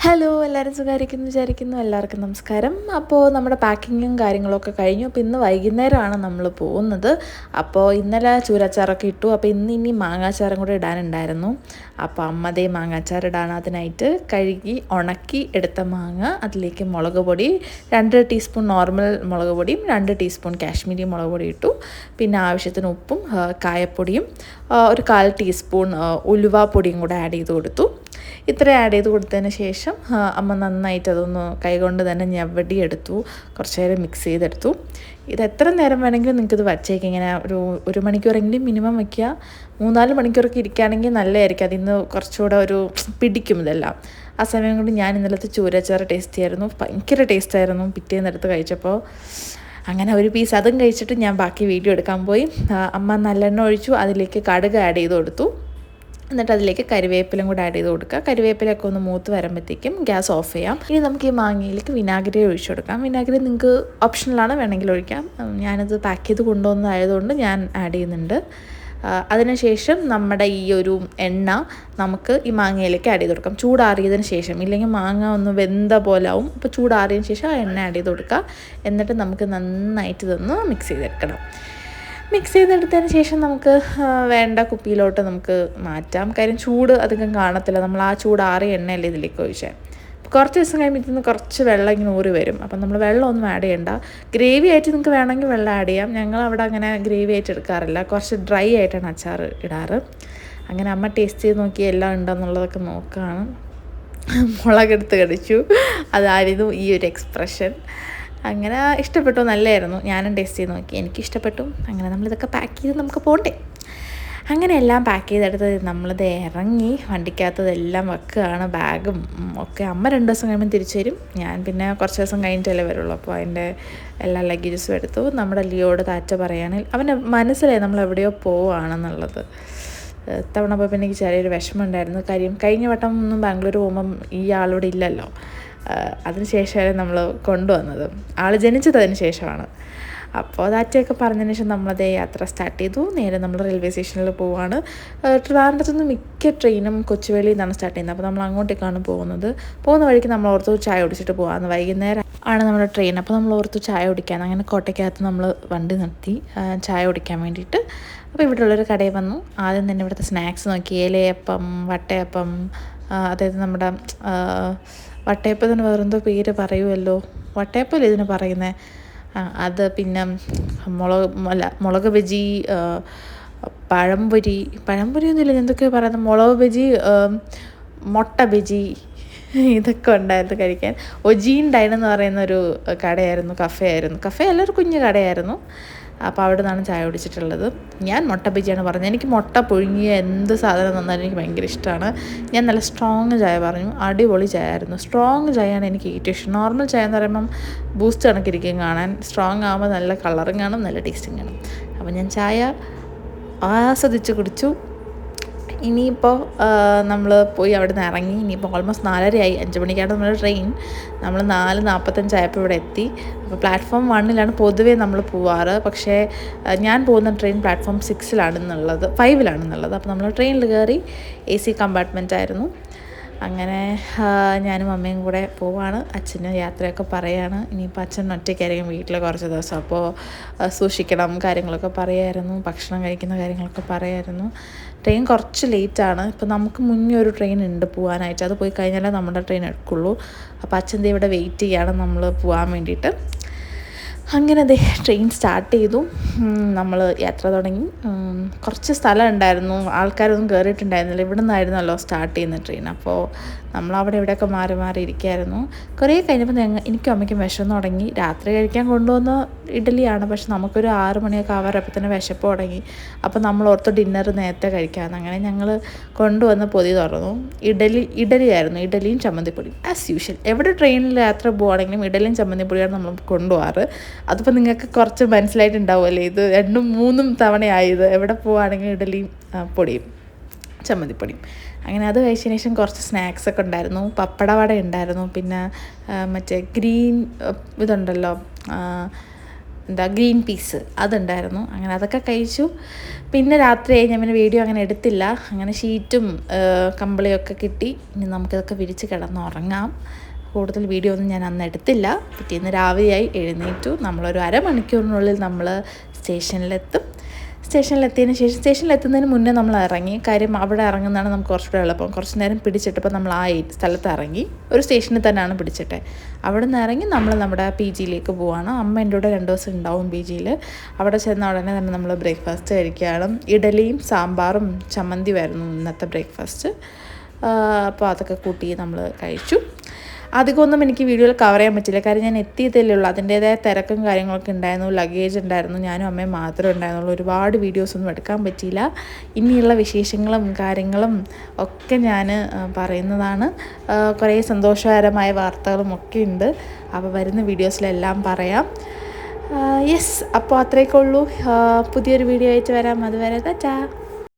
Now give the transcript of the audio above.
Hello, എല്ലാവരും സുഖമായിരിക്കുന്നു വിചാരിക്കുന്നു. എല്ലാവർക്കും നമസ്കാരം. അപ്പോൾ നമ്മുടെ പാക്കിങ്ങും കാര്യങ്ങളൊക്കെ കഴിഞ്ഞു. അപ്പോൾ ഇന്ന് വൈകുന്നേരമാണ് നമ്മൾ പോകുന്നത്. അപ്പോൾ ഇന്നലെ ചൂരച്ചാറൊക്കെ ഇട്ടു. അപ്പോൾ ഇനി മാങ്ങാച്ചാറും കൂടെ ഇടാനുണ്ടായിരുന്നു. അപ്പോൾ അമ്മതേ മാങ്ങാച്ചാർ ഇടാൻ അതിനായിട്ട് കഴുകി ഉണക്കി എടുത്ത മാങ്ങ, അതിലേക്ക് മുളക് പൊടി 2 ടീസ്പൂൺ നോർമൽ മുളക് പൊടിയും 2 ടീസ്പൂൺ കാശ്മീരി മുളക് പൊടി ഇട്ടു. പിന്നെ ആവശ്യത്തിന് ഉപ്പും കായപ്പൊടിയും ഒരു 1/4 ടീസ്പൂൺ ഉലുവാപ്പൊടിയും കൂടെ ആഡ് ചെയ്ത് കൊടുത്തു. ഇത്ര ആഡ് ചെയ്ത് കൊടുത്തതിന് ശേഷം അമ്മ നന്നായിട്ട് അതൊന്ന് കൈകൊണ്ട് തന്നെ ഞവടിയെടുത്തു, കുറച്ച് നേരം മിക്സ് ചെയ്തെടുത്തു. ഇത് എത്ര നേരം വേണമെങ്കിലും നിങ്ങൾക്കിത് വച്ചേക്കാം. ഇങ്ങനെ ഒരു മണിക്കൂറെങ്കിലും മിനിമം വയ്ക്കുക. 3-4 മണിക്കൂറൊക്കെ ഇരിക്കുകയാണെങ്കിൽ നല്ലതായിരിക്കും. അതിന്ന് കുറച്ചുകൂടെ പിടിക്കും ഇതെല്ലാം. ആ സമയം കൊണ്ട് ഞാൻ ഇന്നലത്തെ ചൂരച്ചാറ് ടേസ്റ്റ് ചെയ്യായിരുന്നു. ഭയങ്കര ടേസ്റ്റായിരുന്നു പിറ്റേന്നെടുത്ത് കഴിച്ചപ്പോൾ. അങ്ങനെ ഒരു പീസ് അതും കഴിച്ചിട്ട് ഞാൻ ബാക്കി വീഡിയോ എടുക്കാൻ പോയി. അമ്മ നല്ലെണ്ണ ഒഴിച്ചു, അതിലേക്ക് കടുക് ആഡ് ചെയ്ത് കൊടുത്തു. എന്നിട്ട് അതിലേക്ക് കരിവേപ്പിലും കൂടെ ആഡ് ചെയ്ത് കൊടുക്കുക. കരിവേപ്പിലൊക്കെ ഒന്ന് മൂത്ത് വരുമ്പോഴത്തേക്കും ഗ്യാസ് ഓഫ് ചെയ്യാം. ഇനി നമുക്ക് ഈ മാങ്ങയിലേക്ക് വിനാഗിരി ഒഴിച്ചു കൊടുക്കാം. വിനാഗിരി നിങ്ങൾക്ക് ഓപ്ഷണലാണ്, വേണമെങ്കിൽ ഒഴിക്കാം. ഞാനത് പാക്ക് ചെയ്ത് കൊണ്ടുവന്നതായതുകൊണ്ട് ഞാൻ ആഡ് ചെയ്യുന്നുണ്ട്. അതിനുശേഷം നമ്മുടെ ഈ ഒരു എണ്ണ നമുക്ക് ഈ മാങ്ങയിലേക്ക് ആഡ് ചെയ്ത് കൊടുക്കാം. ചൂടാറിയതിന് ശേഷം, ഇല്ലെങ്കിൽ മാങ്ങ ഒന്ന് വെന്ത പോലെ ആവും. അപ്പോൾ ചൂടാറിയതിന് ശേഷം ആ എണ്ണ ആഡ് ചെയ്ത് കൊടുക്കുക. എന്നിട്ട് നമുക്ക് നന്നായിട്ട് ഇതൊന്ന് മിക്സ് ചെയ്തെടുക്കണം. മിക്സ് ചെയ്തെടുത്തതിന് ശേഷം നമുക്ക് വേണ്ട കുപ്പിയിലോട്ട് നമുക്ക് മാറ്റാം. കാര്യം ചൂട് അധികം കാണത്തില്ല. നമ്മൾ ആ ചൂടാറിയ എണ്ണയല്ലേ ഇതിലേക്ക് ഒഴിച്ചാൽ. കുറച്ച് ദിവസം കഴിയുമ്പോൾ കുറച്ച് വെള്ളം ഇങ്ങനെ ഊറി വരും. അപ്പം നമ്മൾ വെള്ളമൊന്നും ആഡ് ചെയ്യണ്ട. ഗ്രേവി ആയിട്ട് നിങ്ങൾക്ക് വേണമെങ്കിൽ വെള്ളം ആഡ് ചെയ്യാം. ഞങ്ങളവിടെ അങ്ങനെ ഗ്രേവി ആയിട്ട് എടുക്കാറില്ല. കുറച്ച് ഡ്രൈ ആയിട്ടാണ് അച്ചാർ ഇടാറ്. അങ്ങനെ അമ്മ ടേസ്റ്റ് ചെയ്ത് നോക്കി എല്ലാം ഉണ്ടെന്നുള്ളതൊക്കെ നോക്കുകയാണ്. മുളകെടുത്ത് കടിച്ചു. അതായിരുന്നു ഈ ഒരു എക്സ്പ്രഷൻ. അങ്ങനെ ഇഷ്ടപ്പെട്ടു, നല്ലതായിരുന്നു. ഞാനും ടേസ്റ്റ് ചെയ്ത് നോക്കി, എനിക്കിഷ്ടപ്പെട്ടു. അങ്ങനെ നമ്മളിതൊക്കെ പാക്ക് ചെയ്ത് നമുക്ക് പോട്ടെ. അങ്ങനെ എല്ലാം പാക്ക് ചെയ്തെടുത്ത് നമ്മളിത് ഇറങ്ങി വണ്ടിക്കകത്തതെല്ലാം വെക്കുകയാണ്. ബാഗും ഒക്കെ അമ്മ 2 ദിവസം കഴിയുമ്പോൾ തിരിച്ചു വരും. ഞാൻ പിന്നെ കുറച്ച് ദിവസം കഴിഞ്ഞിട്ടല്ലേ വരുള്ളൂ. അപ്പോൾ അതിൻ്റെ എല്ലാ ലഗേജസും എടുത്തു. നമ്മുടെ ലിയോട് താറ്റ പറയുകയാണെങ്കിൽ അവൻ്റെ മനസ്സിലായി നമ്മൾ എവിടെയോ പോവുകയാണെന്നുള്ളത്. തവണ പോയപ്പോൾ എനിക്ക് ചെറിയൊരു വിഷമം ഉണ്ടായിരുന്നു. കാര്യം കഴിഞ്ഞ വട്ടം ഒന്നും ബാംഗ്ലൂർ പോകുമ്പം ഈ ആളിവിടെ ഇല്ലല്ലോ. അതിന് ശേഷമാണ് നമ്മൾ കൊണ്ടുവന്നത്. ആൾ ജനിച്ചതിന് ശേഷമാണ്. അപ്പോൾ ദാറ്റയൊക്കെ പറഞ്ഞതിന് ശേഷം നമ്മളതേ യാത്ര സ്റ്റാർട്ട് ചെയ്തു. നേരെ നമ്മൾ റെയിൽവേ സ്റ്റേഷനിൽ പോവുകയാണ്. ട്രിവാൻഡ്രത്ത് നിന്ന് മിക്ക ട്രെയിനും കൊച്ചുവേളിയിൽ നിന്നാണ് സ്റ്റാർട്ട് ചെയ്യുന്നത്. അപ്പോൾ നമ്മൾ അങ്ങോട്ടേക്കാണ് പോകുന്നത്. പോകുന്ന വഴിക്ക് നമ്മൾ ഓർത്തു ചായ കുടിച്ചിട്ട് പോകാമെന്ന്. വൈകുന്നേരം ആണ് നമ്മുടെ ട്രെയിൻ. അപ്പോൾ നമ്മൾ ഓർത്തു ചായ കുടിക്കാൻ. അങ്ങനെ കോട്ടയ്ക്കകത്ത് നമ്മൾ വണ്ടി നിർത്തി ചായ കുടിക്കാൻ വേണ്ടിയിട്ട്. അപ്പോൾ ഇവിടെയുള്ളൊരു കടയിൽ വന്നു. ആദ്യം തന്നെ ഇവിടുത്തെ സ്നാക്സ് നോക്കി. ഇലയപ്പം, വട്ടയപ്പം, അതായത് നമ്മുടെ വട്ടയപ്പത്തിന് വേറെന്തോ പേര് പറയുമല്ലോ. വട്ടയപ്പല്ലേ ഇതിന് പറയുന്നത്. അത് പിന്നെ മുളക് ബജി, പഴംപൊരിയൊന്നുമില്ല, എന്തൊക്കെയാണ് പറയുന്നത്, മുളക് ബജി, മുട്ട ബജി, ഇതൊക്കെ ഉണ്ടായിരുന്നു കഴിക്കാൻ. ഒജീൻ ഡൈൻ എന്ന് പറയുന്നൊരു കടയായിരുന്നു, കഫേ അല്ല, ഒരു കുഞ്ഞു കടയായിരുന്നു. അപ്പോൾ അവിടെ നിന്നാണ് ചായ കുടിച്ചിട്ടുള്ളത്. ഞാൻ മുട്ട ബജിയാണ് പറഞ്ഞത്. എനിക്ക് മുട്ട പുഴുങ്ങിയ എന്ത് സാധനം തന്നാലും എനിക്ക് ഭയങ്കര ഇഷ്ടമാണ്. ഞാൻ നല്ല സ്ട്രോങ് ചായ പറഞ്ഞു. അടിപൊളി ചായ ആയിരുന്നു. സ്ട്രോങ് ചായയാണ് എനിക്ക് ഏറ്റവും ഇഷ്ടം. നോർമൽ ചായ എന്ന് പറയുമ്പം ബൂസ്റ്റ് കണക്കിരിക്കും കാണാൻ. സ്ട്രോങ് ആകുമ്പോൾ നല്ല കളറും കാണും, നല്ല ടേസ്റ്റും കാണും. അപ്പോൾ ഞാൻ ചായ ആസ്വദിച്ച് കുടിച്ചു. ഇനിയിപ്പോൾ നമ്മൾ പോയി അവിടെ നിന്ന് ഇറങ്ങി. ഇനിയിപ്പോൾ ഓൾമോസ്റ്റ് 4:30 5 മണിക്കാണ് നമ്മുടെ ട്രെയിൻ. നമ്മൾ 4:45 ആയപ്പോൾ ഇവിടെ എത്തി. അപ്പോൾ പ്ലാറ്റ്ഫോം 1 പൊതുവേ നമ്മൾ പോവാറ്. പക്ഷേ ഞാൻ പോകുന്ന ട്രെയിൻ പ്ലാറ്റ്ഫോം 5 അപ്പോൾ നമ്മൾ ട്രെയിനിൽ കയറി. AC കമ്പാർട്ട്മെൻ്റ് ആയിരുന്നു. അങ്ങനെ ഞാനും അമ്മയും കൂടെ പോവാണ്. അച്ഛന് യാത്രയൊക്കെ പറയാണ്. ഇനിയിപ്പോൾ അച്ഛൻ ഒറ്റയ്ക്കായിരിക്കും വീട്ടിൽ കുറച്ച് ദിവസം. അപ്പോൾ സൂക്ഷിക്കണം കാര്യങ്ങളൊക്കെ പറയായിരുന്നു. ഭക്ഷണം കഴിക്കുന്ന കാര്യങ്ങളൊക്കെ പറയായിരുന്നു. ട്രെയിൻ കുറച്ച് ലേറ്റാണ്. ഇപ്പോൾ നമുക്ക് മുന്നേ ഒരു ട്രെയിൻ ഉണ്ട് പോകാനായിട്ട്. അത് പോയി കഴിഞ്ഞാലേ നമ്മുടെ ട്രെയിൻ എടുക്കുള്ളൂ. അപ്പോൾ അച്ഛൻ്റെ ഇവിടെ വെയിറ്റ് ചെയ്യാണ് നമ്മൾ പോകാൻ വേണ്ടിയിട്ട്. അങ്ങനെ ട്രെയിൻ സ്റ്റാർട്ട് ചെയ്തു. നമ്മൾ യാത്ര തുടങ്ങി. കുറച്ച് സ്ഥലം ഉണ്ടായിരുന്നു, ആൾക്കാരൊന്നും കയറിയിട്ടുണ്ടായിരുന്നില്ല. ഇവിടെ നിന്നായിരുന്നല്ലോ സ്റ്റാർട്ട് ചെയ്യുന്ന ട്രെയിൻ. അപ്പോൾ നമ്മളവിടെ ഇവിടെയൊക്കെ മാറി ഇരിക്കുകയായിരുന്നു. കുറേ കഴിഞ്ഞപ്പോൾ എനിക്കും അമ്മയ്ക്കും വിശന്ന് തുടങ്ങി. രാത്രി കഴിക്കാൻ കൊണ്ടുവന്ന ഇഡലിയാണ്. പക്ഷെ നമുക്കൊരു 6 മണിയൊക്കെ ആവാറപ്പോൾ തന്നെ വിശപ്പ് തുടങ്ങി. അപ്പോൾ നമ്മൾ ഓർത്ത് ഡിന്നർ നേരത്തെ കഴിക്കാമെന്ന്. അങ്ങനെ ഞങ്ങൾ കൊണ്ടുവന്ന് പൊതി തുറന്നു. ഇഡലിയായിരുന്നു. ഇഡലിയും ചമ്മന്തിപ്പൊടിയും ആസ് യൂഷ്വൽ. എവിടെ ട്രെയിനിൽ യാത്ര പോവുകയാണെങ്കിലും ഇഡലിയും ചമ്മന്തിപ്പൊടിയാണ് നമ്മൾ കൊണ്ടുപോകാറ്. അതിപ്പോൾ നിങ്ങൾക്ക് കുറച്ച് മനസ്സിലായിട്ടുണ്ടാവുമല്ലേ. ഇത് 2-3 തവണയായത്. എവിടെ പോവുകയാണെങ്കിലും ഇഡലിയും പൊടിയും ചമ്മന്തിപ്പൊടിയും. അങ്ങനെ അത് കഴിച്ചതിന് ശേഷം കുറച്ച് സ്നാക്സൊക്കെ ഉണ്ടായിരുന്നു. പപ്പടവട ഉണ്ടായിരുന്നു. പിന്നെ മറ്റേ ഗ്രീൻ ഇതുണ്ടല്ലോ, ഗ്രീൻ പീസ് അതുണ്ടായിരുന്നു. അങ്ങനെ അതൊക്കെ കഴിച്ചു. പിന്നെ രാത്രിയായി, ഞാൻ പിന്നെ വീഡിയോ അങ്ങനെ എടുത്തില്ല. അങ്ങനെ ഷീറ്റും കമ്പിളിയൊക്കെ കിട്ടി. ഇനി നമുക്കിതൊക്കെ വിരിച്ച് കിടന്നുറങ്ങാം. കൂടുതൽ വീഡിയോ ഒന്നും ഞാൻ അന്ന് എടുത്തില്ല. പിറ്റേന്ന് രാവിലെയായി എഴുന്നേറ്റു. നമ്മളൊരു അരമണിക്കൂറിനുള്ളിൽ നമ്മൾ സ്റ്റേഷനിലെത്തും. സ്റ്റേഷനിലെത്തിയതിന് ശേഷം, സ്റ്റേഷനിലെത്തുന്നതിന് മുന്നേ നമ്മൾ ഇറങ്ങി. കാര്യം അവിടെ ഇറങ്ങുന്നതാണ് നമുക്ക് കുറച്ചുകൂടെ എളുപ്പം. കുറച്ച് നേരം പിടിച്ചിട്ടപ്പോൾ നമ്മൾ ആ സ്ഥലത്ത് ഇറങ്ങി. ഒരു സ്റ്റേഷനിൽ തന്നെയാണ് പിടിച്ചിട്ട്. അവിടെ നിന്ന് ഇറങ്ങി നമ്മൾ നമ്മുടെ പി ജിയിലേക്ക് പോവുകയാണ്. അമ്മ എൻ്റെ കൂടെ 2 ദിവസം ഉണ്ടാവും പി ജിയിൽ. അവിടെ ചെന്ന ഉടനെ തന്നെ നമ്മൾ ബ്രേക്ക്ഫാസ്റ്റ് കഴിക്കുകയാണ്. ഇഡലിയും സാമ്പാറും ചമ്മന്തിയുമായിരുന്നു ഇന്നത്തെ ബ്രേക്ക്ഫാസ്റ്റ്. അപ്പോൾ അതൊക്കെ കൂട്ടി നമ്മൾ കഴിച്ചു. അധികമൊന്നും എനിക്ക് വീഡിയോയിൽ കവർ ചെയ്യാൻ പറ്റില്ല. കാര്യം ഞാൻ എത്തിയതല്ലേ ഉള്ളൂ. അതിൻ്റേതായ തിരക്കും കാര്യങ്ങളൊക്കെ ഉണ്ടായിരുന്നു. ലഗേജ് ഉണ്ടായിരുന്നു. ഞാനും അമ്മയും മാത്രമേ ഉണ്ടായിരുന്നുള്ളൂ. ഒരുപാട് വീഡിയോസൊന്നും എടുക്കാൻ പറ്റിയില്ല. ഇനിയുള്ള വിശേഷങ്ങളും കാര്യങ്ങളും ഒക്കെ ഞാൻ പറയുന്നതാണ്. കുറേ സന്തോഷകരമായ വാർത്തകളും ഒക്കെ ഉണ്ട്. അപ്പോൾ വരുന്ന വീഡിയോസിലെല്ലാം പറയാം. യെസ്, അപ്പോൾ അത്രയൊക്കെ ഉള്ളൂ. പുതിയൊരു വീഡിയോ ആയിട്ട് വരാം. അതുവരെ ടാറ്റാ.